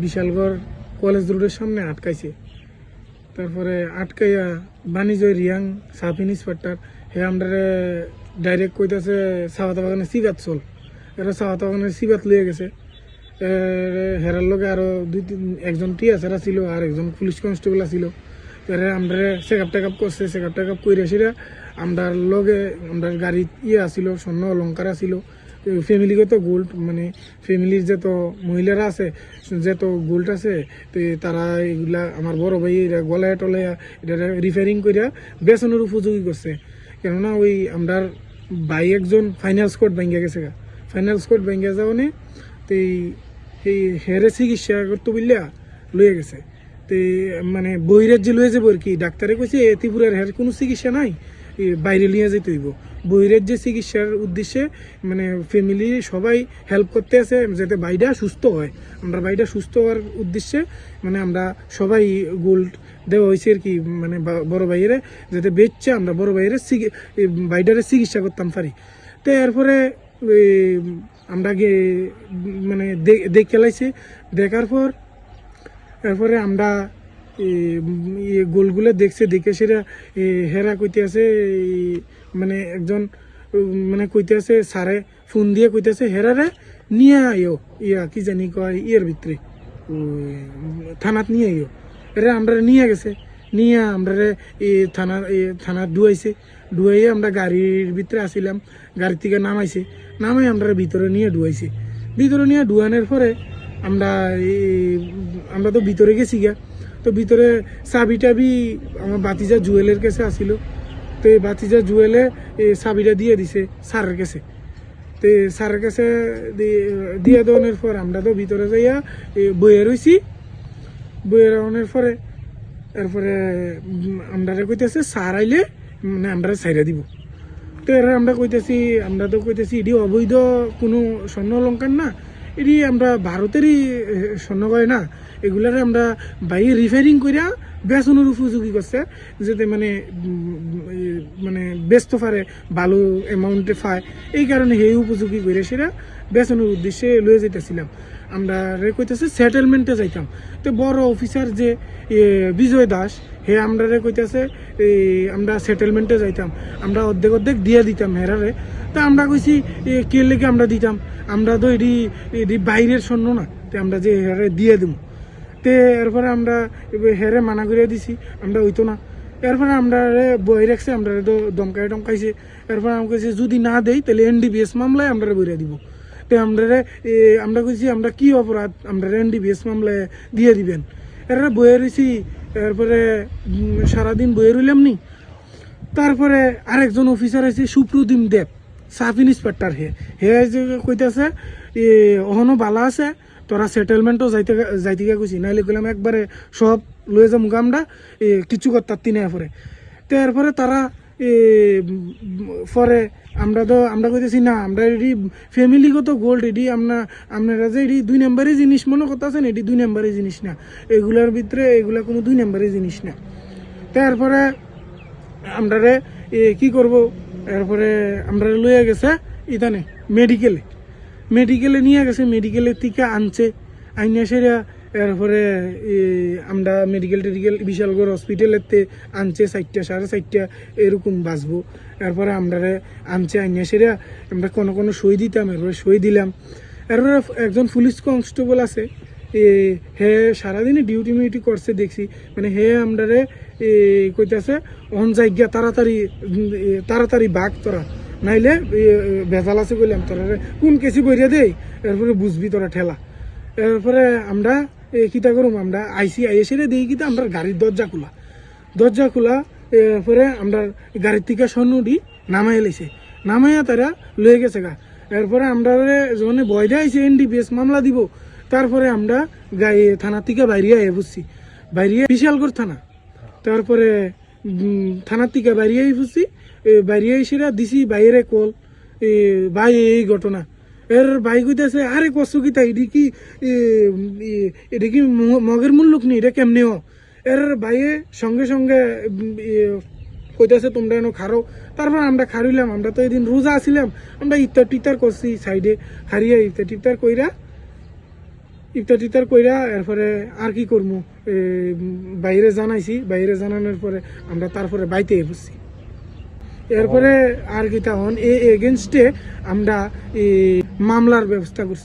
Bishalgarh college রোডের সামনে আটকাইছে। তারপরে আটকাইয়া বাণিজ্য রিয়াং সাব ইন্সপেক্টর হে আমরা ডাইরেক্ট কইতেছে চাওয়াতা বাগানে সিবাত চল। এরা চাওয়াতা বাগানের সিবাত লিয়ে গেছে। হেরার লগে আরো একজন টিএসআর ছিল আর একজন পুলিশ কনস্টেবল ছিল। এরা আমরা চেকআপ টেকআপ করছে, চেকআপ টেকআপ করে সেটা আমরা লগে আমরা গাড়ি আসিল, স্বর্ণ অলঙ্কার আসিল, ফ্যামিলিগত গোল্ড মানে ফ্যামিলির যত মহিলারা আছে যত গোল্ড আছে তো তারা এগুলা আমার বড় ভাই এরা গলায় টলায় এটা রিপেয়ারিং করিয়া বেচনের উপযোগী করছে। কেননা ওই আমরা ভাই একজন ফাইনান্স কোর্ট ভেঙে গেছে, ফাইনান্স কোর্ট ভেঙে যাওয়ানে তো এই হেরে চিকিৎসা করতে বললিয়া লয়ে গেছে। তো মানে বহিরাজ্যে লয়ে যাবো আর কি, ডাক্তারে কইছে ত্রিপুরার হের কোনো চিকিৎসা নাই, বাইরে নিয়ে যেতে হইব। বহিরাজ্যে চিকিৎসার উদ্দেশ্যে মানে ফ্যামিলি সবাই হেল্প করতে আছে যাতে বাইটা সুস্থ হয়। আমরা বাইটা সুস্থ হওয়ার উদ্দেশ্যে মানে আমরা সবাই গোল্ড দেওয়া হয়েছে আর কি, মানে বড় ভাইয়েরে যাতে বেচছে আমরা বড় ভাইয়ের বাইটারে চিকিৎসা করতাম পারি। তো এরপরে আমরা মানে দেখে লাইছি, দেখার পর এরপরে আমরা গোলগুলো দেখছে, দেখে সেটা হেরা কইতে আছে মানে একজন মানে কইতে আছে স্যারে ফোন দিয়ে কইতেছে হেরারে নিয়ে আইও কি জানি কয় ভিতরে থানাত নিয়ে আইও। এরা আমরা নিয়ে গেছে, নিয়ে আমরা থানা ডুয়াইছে, ডুয়াইয়ে আমরা গাড়ির ভিতরে আসিলাম, গাড়ি থেকে নামাই আমরা ভিতরে নিয়ে ডুয়াইছে। ভিতরে নিয়ে ডুয়ানোর পরে আমরা তো ভিতরে গেছি গা। তো ভিতরে চাবি টাবি আমার বাতিজা জুয়েলের কাছে আসিল। তো এই বাতিজা জুয়েলে চাবিটা দিয়ে দিছে স্যারের কাছে। তো স্যারের কাছে দিয়ে দেওয়ানোর পর আমরা তো ভিতরে যাইয়া বইয়ে রয়েছি। বইয়ে রাওয়ানোর পরে এরপরে আমরা কইতেছে স্যার আইলে মানে আমরা ছাইরা দিব। তো এরা আমরা তো কইতেছি এটি অবৈধ কোনো স্বর্ণ অলঙ্কার না, এটি আমরা ভারতেরই স্বর্ণ কয় না, এগুলারে আমরা বাইরে রিপেয়ারিং করিয়া বেচনের উপযোগী করছে যাতে মানে মানে বেচতে পারে ভালো অ্যামাউন্টে পায়, এই কারণে সেই উপযোগী করে সেটা বেচনের উদ্দেশ্যে লয়ে যেতেছিলাম। আমরা কইতেছে সেটেলমেন্টে যাইতাম। তো বড় অফিসার যে বিজয় দাস হে আমরা কইতেছে আমরা সেটেলমেন্টে যাইতাম, আমরা অর্ধেক দিয়ে দিতাম হেরারে। তা আমরা কইছি কে লেগে আমরা দিতাম, আমরা তো এটি বাইরের স্বর্ণ না, তো আমরা যে হেরে দিয়ে দেবো। তো এরপরে আমরা হেরে মানা করে দিছি, আমরা হইতো না। এরপরে আমরা বই রাখছে, আমরা তো দমকাইছে। এরপরে আমি কইছি যদি না দেই তাহলে NDPS মামলায় আমরা বইরা দিব। তো আমরা কইছি আমরা কি অপরাধ আমরা NDPS মামলায় দিয়ে দিবেন। এরা বইয়ে রয়েছি, এরপরে সারাদিন বইয়ে রইলাম নি। তারপরে আরেকজন অফিসার আছে সুপ্রদীপ দেব, সাব ইন্সপেক্টর হে কইতেছে অহনো বালা আছে, তোরা সেটেলমেন্টও যাইতে কইছি, নাইলে কইলাম একবারে সব লয়ে যাম আমরা কিছু করতার তিনে পরে। তো এরপরে তারা পরে আমরা কইতেছি না আমরা এটি ফ্যামিলিগত গোল্ড, এটি আপনারা যে এটি 2 নম্বরের জিনিস মনে করতেছেন, এটি 2 নম্বরের জিনিস না, এগুলার ভিতরে এগুলা কোনো 2 নম্বরের জিনিস না। তারপরে আমরা কি করব, এরপরে আমরা লয়ে গেছে ইতানে মেডিকেলে নিয়ে গেছে, মেডিকেলের থেকে আনছে আইনা সেরা। এরপরে আমরা মেডিকেল বিশালগড় হসপিটালেতে আনছে 4টা 4:30 এরকম বাঁচবো। এরপরে আমরা আনছে আইনা সেরা, আমরা কোনো সই দিতাম, এরপরে সই দিলাম। এরপরে একজন পুলিশ কনস্টেবল আছে, হে সারাদিনে ডিউটি করছে দেখছি, মানে হে আমরা কইতেছে অন জায়গা তাড়াতাড়ি বাঘ তোরা, নাইলে ভেজাল আছে কইলাম তোরা কোন কেসি বইরা দেই, এরপরে বুঝবি তোরা ঠেলা। এরপরে আমরা কিতা করুম, আমরা আইসে দিই কিতা আমরা গাড়ির দরজা খোলা। এরপরে আমরা গাড়ির থেকে স্বর্ণটি নামাইয়া তারা লয়ে গেছে গা। এরপরে আমরা যখন বয়দা আইসে NDPS মামলা দিব, তারপরে আমরা থানার থেকে বাইরে বুঝছি, বিশালগড় থানা। তারপরে থানার থেকে বাইরে বুঝছি, বাইরে এসেরা দিছি বাইরে কল, ভাই এই ঘটনা। এর ভাই কইতেছে আরে কষ্ট কিতা এটা কি মগের মূল লোক নেই, এটা কেমনে হ। এর ভাইয়ে সঙ্গে কইতেছে তোমরা এনে খারো। তারপর আমরা খারিলাম, আমরা তো এদিন রোজা আসিলাম, আমরা ইফতার টিফতার করছি সাইডে, হারিয়া ইফতার টিফতার কইরা ইফতার টিফতার কইরা এরপরে আর কি করবো, বাইরে জানাইছি, বাইরে জানানোর পরে আমরা তারপরে বাইতে বসছি। এরপরে আর কি তখন এগেনস্টে আমরা মামলার ব্যবস্থা করছি।